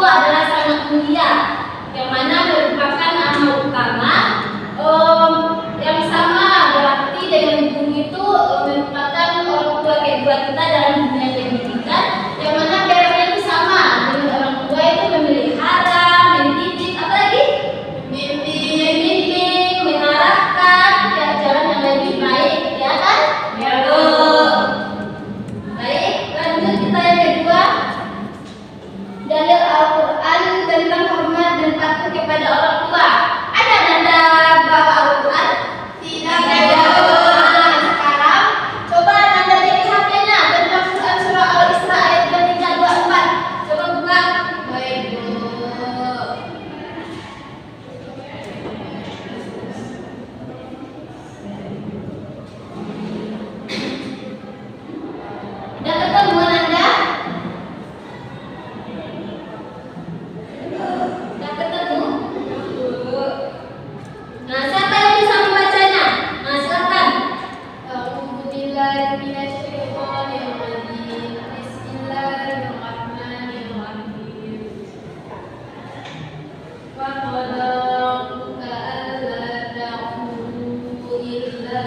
adalah sangat mulia, yang mana merupakan amal utama yang sama berarti dengan guru itu merupakan orang tua kedua kita dalam dunia pendidikan, yang mana perannya itu sama dengan orang tua itu memelihara, mendidik, apalagi membimbing, mengarahkan ke jalan yang lebih baik, ya kan? Ya, Bu. Baik, lanjut kita yang kedua. Dalil Al-Quran tentang hormat dan patuh kepada orang tua. Ada Nanda bawa Al-Quran? Tidak ada. Nah, sekarang coba Nanda lihat HP-nya tentang Quran surah Al-Isra ayat 324. Coba buka. Baik, Bu. Udah ketemu Nanda? Udah ketemu? Nah, siapa yang bisa membacanya? Nah, silakan. A'udzubillahiminasyaitonirrajim. Bismillahirrahmanirrahim. Wa qala rabbuka alla ta'budu illa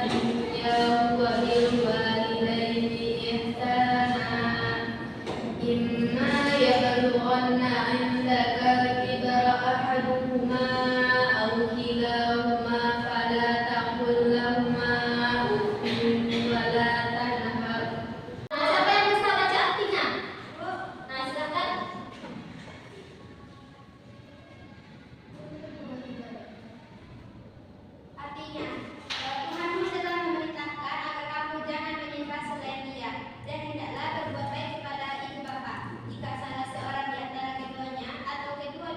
iyyahu wa bil walidayni ihsana. Imma yablughanna 'indaka al-kibara ahaduhuma aw kilahuma fala taqul lahumā uffin wa la tanhar. Nah, siapa yang bisa baca artinya? Nah, silakan. Artinya, Tuhanmu telah memerintahkan agar kamu jangan menyembah selain Dia, dan hendaklah berbuat baik kepada ibu bapa. Jika salah seorang di antara keduanya atau kedua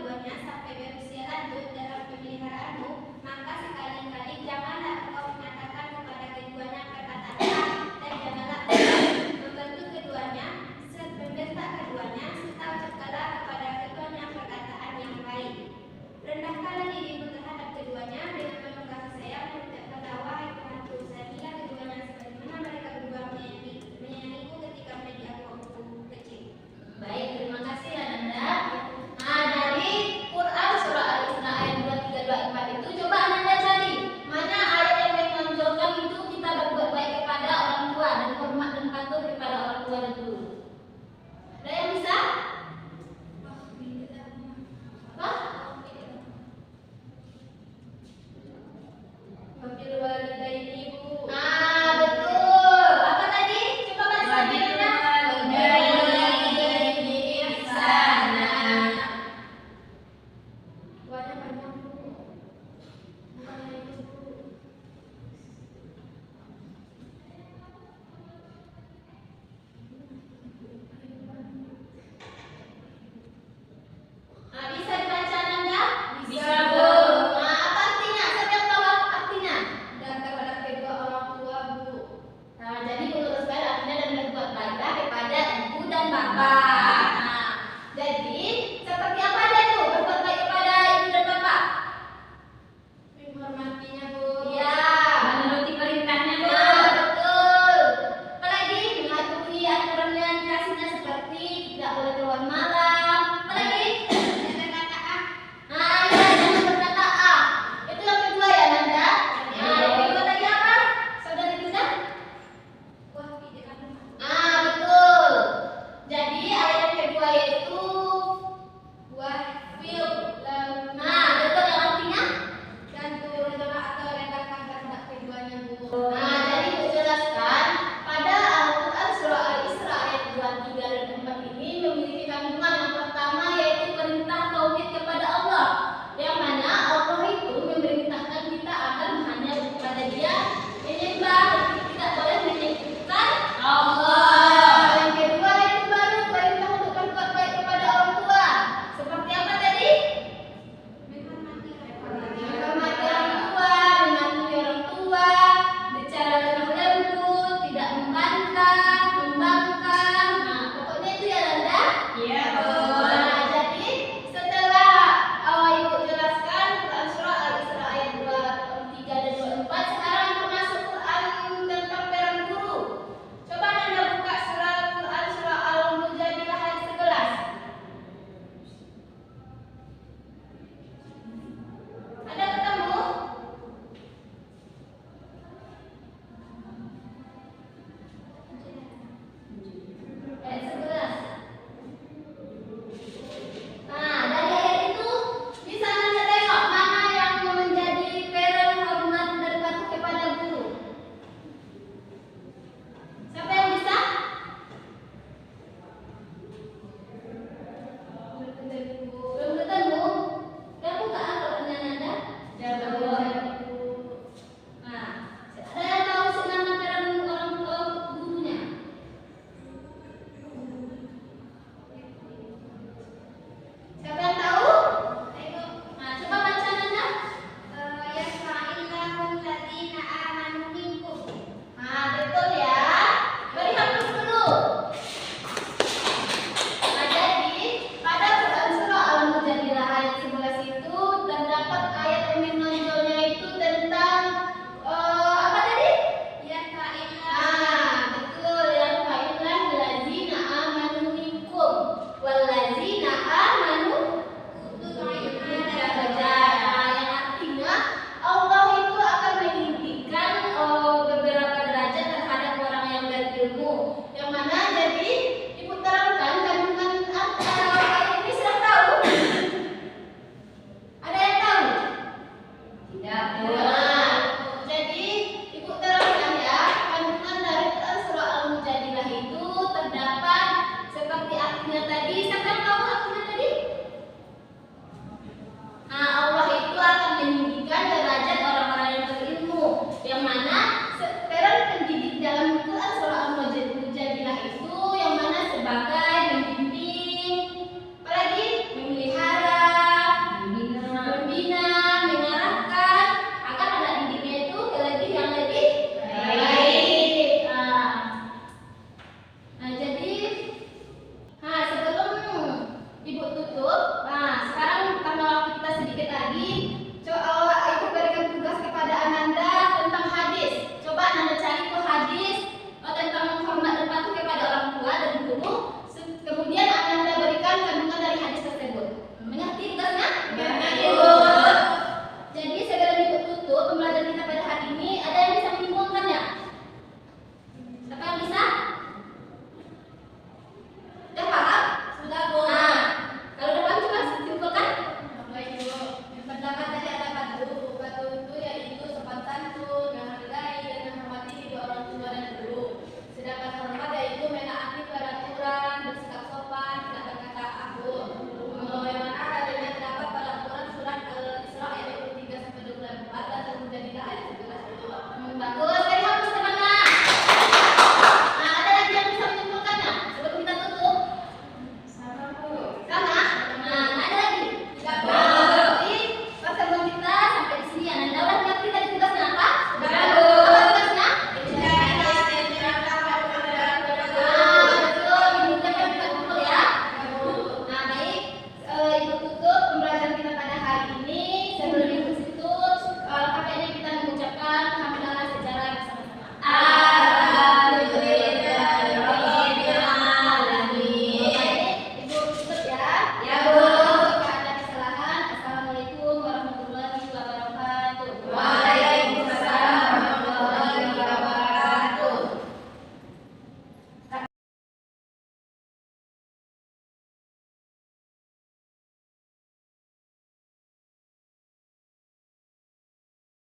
sedikit lagi.